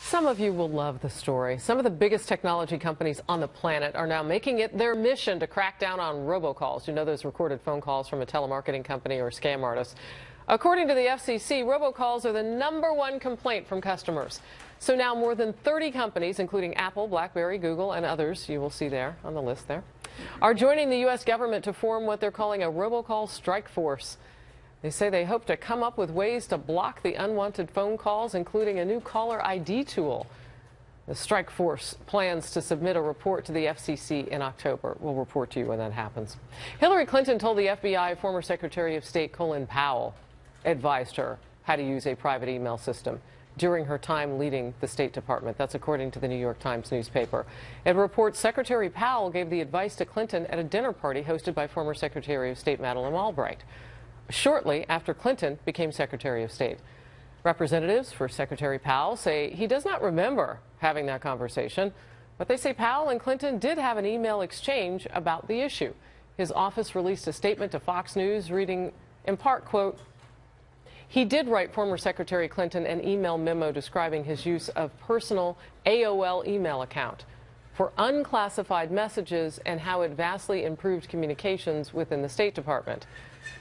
Some of you will love the story. Some of the biggest technology companies on the planet are now making it their mission to crack down on robocalls. You know, those recorded phone calls from a telemarketing company or scam artist. According to the FCC, robocalls are the #1 complaint from customers. So now more than 30 companies, including Apple, BlackBerry, Google, and others, you will see there on the list there, are joining the U.S. government to form what they're calling a robocall strike force. They say they hope to come up with ways to block the unwanted phone calls, including a new caller ID tool. The strike force plans to submit a report to the FCC in October. We'll report to you when that happens. Hillary Clinton told the FBI former Secretary of State Colin Powell advised her how to use a private email system during her time leading the State Department. That's according to the New York Times newspaper. It reports Secretary Powell gave the advice to Clinton at a dinner party hosted by former Secretary of State Madeleine Albright, shortly after Clinton became Secretary of State. Representatives for Secretary Powell say he does not remember having that conversation, but they say Powell and Clinton did have an email exchange about the issue. His office released a statement to Fox News reading, in part, quote, "He did write former Secretary Clinton an email memo describing his use of personal AOL email account for unclassified messages and how it vastly improved communications within the State Department.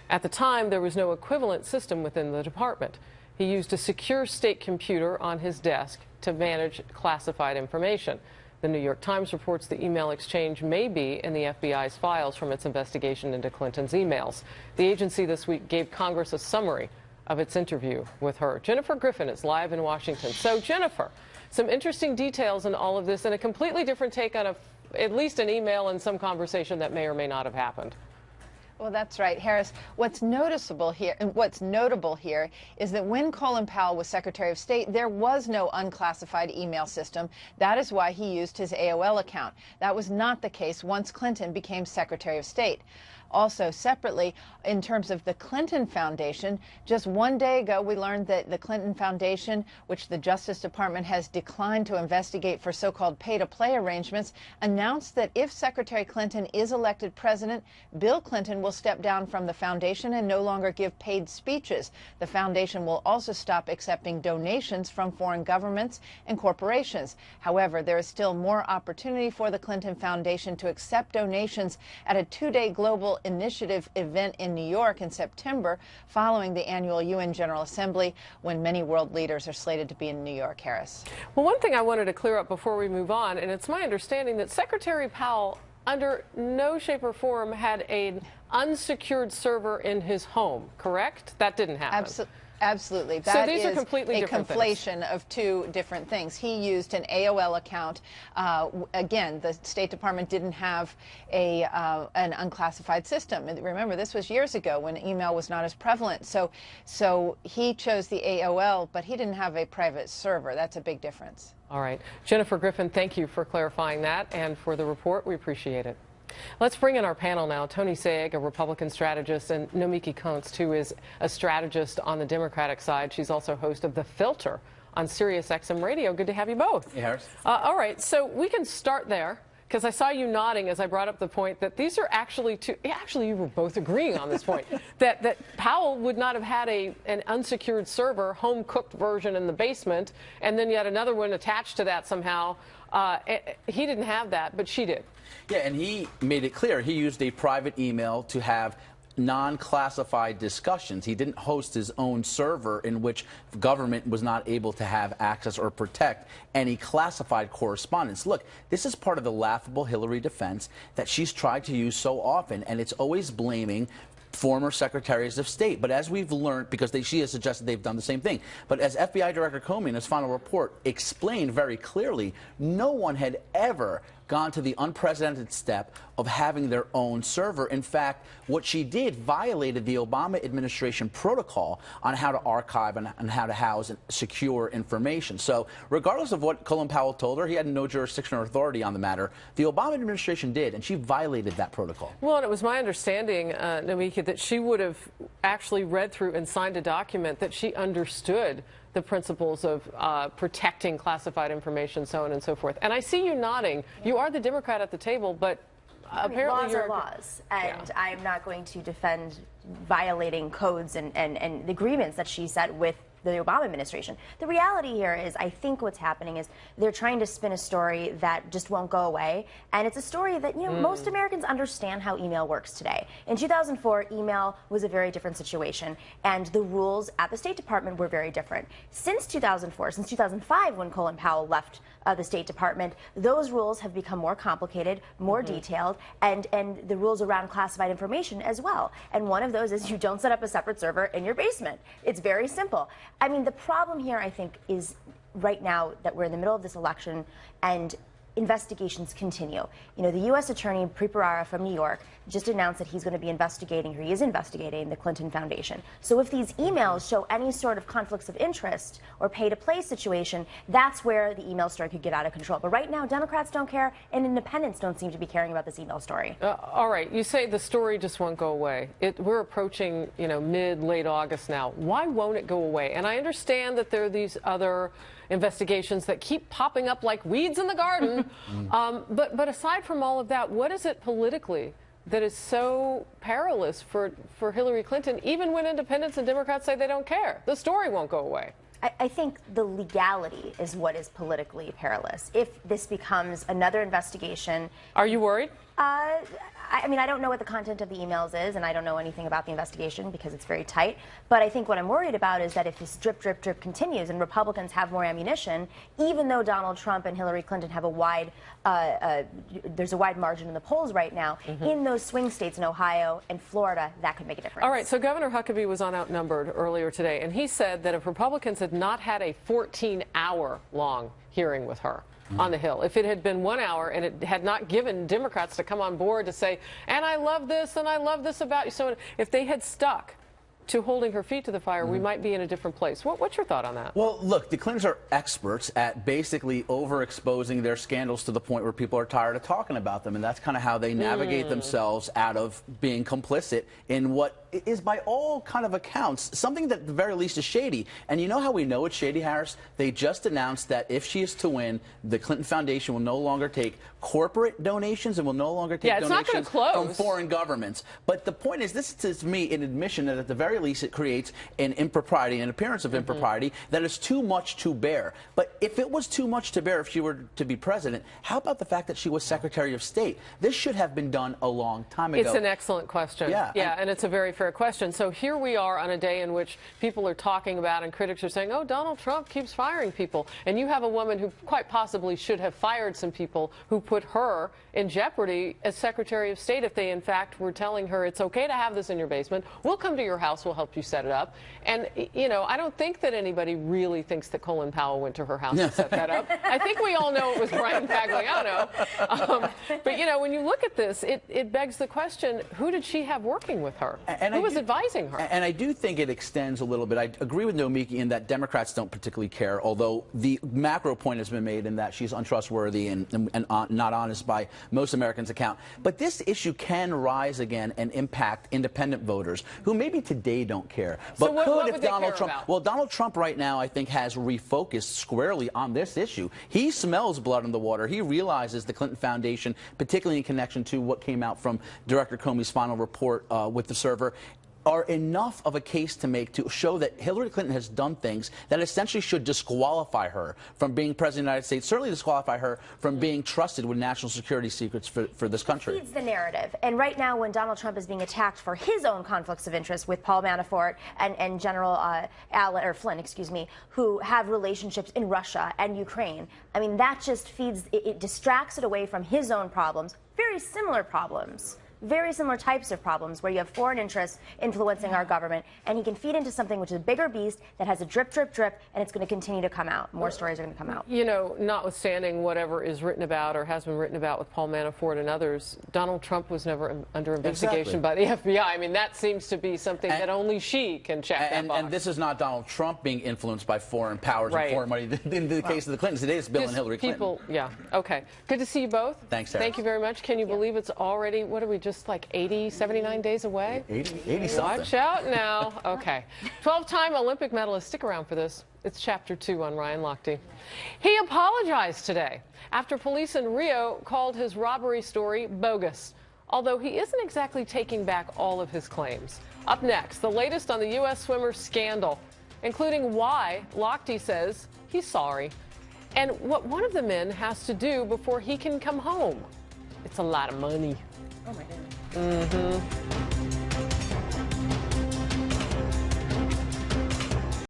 At the time, there was no equivalent system within the department. He used a secure state computer on his desk to manage classified information." The New York Times reports the email exchange may be in the FBI's files from its investigation into Clinton's emails. The agency this week gave Congress a summary of its interview with her. Jennifer Griffin is live in Washington. So, Jennifer, some interesting details in all of this and a completely different take on at least an email and some conversation that may or may not have happened. Well, that's right, Harris. What's noticeable here and what's notable here is that when Colin Powell was Secretary of State, there was no unclassified email system. That is why he used his AOL account. That was not the case once Clinton became Secretary of State. Also, separately, in terms of the Clinton Foundation, just one day ago, we learned that the Clinton Foundation, which the Justice Department has declined to investigate for so-called pay-to-play arrangements, announced that if Secretary Clinton is elected president, Bill Clinton will step down from the foundation and no longer give paid speeches. The foundation will also stop accepting donations from foreign governments and corporations. However, there is still more opportunity for the Clinton Foundation to accept donations at a two-day global initiative event in New York in September, following the annual UN General Assembly, when many world leaders are slated to be in New York. Harris. Well, one thing I wanted to clear up before we move on, and it's my understanding that Secretary Powell, under no shape or form, had an unsecured server in his home, correct? That didn't happen. Absolutely. So these are completely different things. A conflation of two different things. He used an AOL account. Again, the State Department didn't have an unclassified system. And remember, this was years ago when email was not as prevalent. So he chose the AOL, but he didn't have a private server. That's a big difference. All right. Jennifer Griffin, thank you for clarifying that and for the report. We appreciate it. Let's bring in our panel now. Tony Saig, a Republican strategist, and Nomiki Konst, who is a strategist on the Democratic side. She's also host of The Filter on Sirius XM Radio. Good to have you both. Hey, Harris. All right, so we can start there, because I saw you nodding as I brought up the point that these are actually two. Actually, you were both agreeing on this point that Powell would not have had an unsecured server, home-cooked version in the basement, and then yet another one attached to that somehow. He didn't have that, but she did. Yeah, and he made it clear he used a private email to have non-classified discussions. He didn't host his own server in which government was not able to have access or protect any classified correspondence. Look, this is part of the laughable Hillary defense that she's tried to use so often, and it's always blaming former secretaries of state. But as we've learned, because she has suggested they've done the same thing, but as FBI Director Comey in his final report explained very clearly, no one had ever gone to the unprecedented step of having their own server. In fact, what she did violated the Obama administration protocol on how to archive and how to house and secure information. So regardless of what Colin Powell told her, he had no jurisdiction or authority on the matter. The Obama administration did, and she violated that protocol. Well, and it was my understanding, Nomiki, that she would have actually read through and signed a document that she understood the principles of protecting classified information, so on and so forth. And I see you nodding. You are the Democrat at the table, but apparently laws are laws, and I'm not going to defend violating codes and agreements that she set with the Obama administration. The reality here is, I think what's happening is they're trying to spin a story that just won't go away, and it's a story that, you know, most Americans understand how email works today. In 2004, email was a very different situation, and the rules at the State Department were very different. Since 2004, since 2005, when Colin Powell left the State Department, those rules have become more complicated, more detailed, and the rules around classified information as well. And one of those is you don't set up a separate server in your basement. It's very simple. I mean, the problem here, I think, is right now that we're in the middle of this election and investigations continue. You know, the U.S. Attorney Preet Bharara from New York just announced that he's going to be investigating, or he is investigating, the Clinton Foundation. So if these emails show any sort of conflicts of interest or pay-to-play situation, that's where the email story could get out of control. But right now, Democrats don't care, and independents don't seem to be caring about this email story. All right, you say the story just won't go away. We're approaching, you know, late August now. Why won't it go away? And I understand that there are these other investigations that keep popping up like weeds in the garden. But aside from all of that, what is it politically that is so perilous for Hillary Clinton, even when independents and Democrats say they don't care? The story won't go away. I think the legality is what is politically perilous. If this becomes another investigation. Are you worried? I mean, I don't know what the content of the emails is, and I don't know anything about the investigation because it's very tight. But I think what I'm worried about is that if this drip, drip, drip continues and Republicans have more ammunition, even though Donald Trump and Hillary Clinton have a wide, there's a wide margin in the polls right now, in those swing states in Ohio and Florida, that could make a difference. All right, so Governor Huckabee was on Outnumbered earlier today, and he said that if Republicans had not had a 14-hour long hearing with her on the Hill, if it had been 1 hour and it had not given Democrats to come on board to say, and I love this and I love this about you, so if they had stuck to holding her feet to the fire, we might be in a different place. What's your thought on that? Well, look, the Clintons are experts at basically overexposing their scandals to the point where people are tired of talking about them, and that's kind of how they navigate themselves out of being complicit in what is, by all kind of accounts, something that at the very least is shady. And you know how we know it's shady, Harris? They just announced that if she is to win, the Clinton Foundation will no longer take corporate donations and will no longer take donations from foreign governments. But the point is, this is to me an admission that at the very least it creates an impropriety, an appearance of impropriety that is too much to bear. But if it was too much to bear if she were to be president, how about the fact that she was Secretary of State? This should have been done a long time ago. It's an excellent question. Yeah, and it's a very fair question. So here we are on a day in which people are talking about and critics are saying, oh, Donald Trump keeps firing people. And you have a woman who quite possibly should have fired some people who put her in jeopardy as Secretary of State if they, in fact, were telling her it's okay to have this in your basement. We'll come to your house. We'll help you set it up. And, you know, I don't think that anybody really thinks that Colin Powell went to her house and set that up. I think we all know it was Brian Pagliano. But, you know, when you look at this, it begs the question, who did she have working with her? Who was advising her? And I do think it extends a little bit. I agree with Nomiki in that Democrats don't particularly care, although the macro point has been made in that she's untrustworthy and not honest by most Americans' account. But this issue can rise again and impact independent voters who maybe today don't care. But so what if Donald Trump, well, Donald Trump right now, I think, has refocused squarely on this issue. He smells blood in the water. He realizes the Clinton Foundation, particularly in connection to what came out from Director Comey's final report with the server, are enough of a case to make to show that Hillary Clinton has done things that essentially should disqualify her from being president of the United States, certainly disqualify her from being trusted with national security secrets for this country. It feeds the narrative. And right now, when Donald Trump is being attacked for his own conflicts of interest with Paul Manafort and General Flynn, excuse me, who have relationships in Russia and Ukraine, I mean, that just feeds, it distracts it away from his own problems, very similar problems. Very similar types of problems where you have foreign interests influencing our government, and he can feed into something which is a bigger beast that has a drip, drip, drip, and it's going to continue to come out. More stories are going to come out. You know, notwithstanding whatever is written about or has been written about with Paul Manafort and others, Donald Trump was never under investigation by the FBI. I mean, that seems to be something that only she can check that box. And this is not Donald Trump being influenced by foreign powers and foreign money. In the case of the Clintons, today it's Bill and Hillary Clinton. Yeah, okay. Good to see you both. Thanks, Sarah. Thank you very much. Can you believe it's already, what are we, just like 79 days away? 80 something. Watch out now. Okay. 12-time Olympic medalist. Stick around for this. It's Chapter 2 on Ryan Lochte. He apologized today after police in Rio called his robbery story bogus, although he isn't exactly taking back all of his claims. Up next, the latest on the U.S. swimmer scandal. including why Lochte says he's sorry and what one of the men has to do before he can come home. It's a lot of money. Oh my goodness.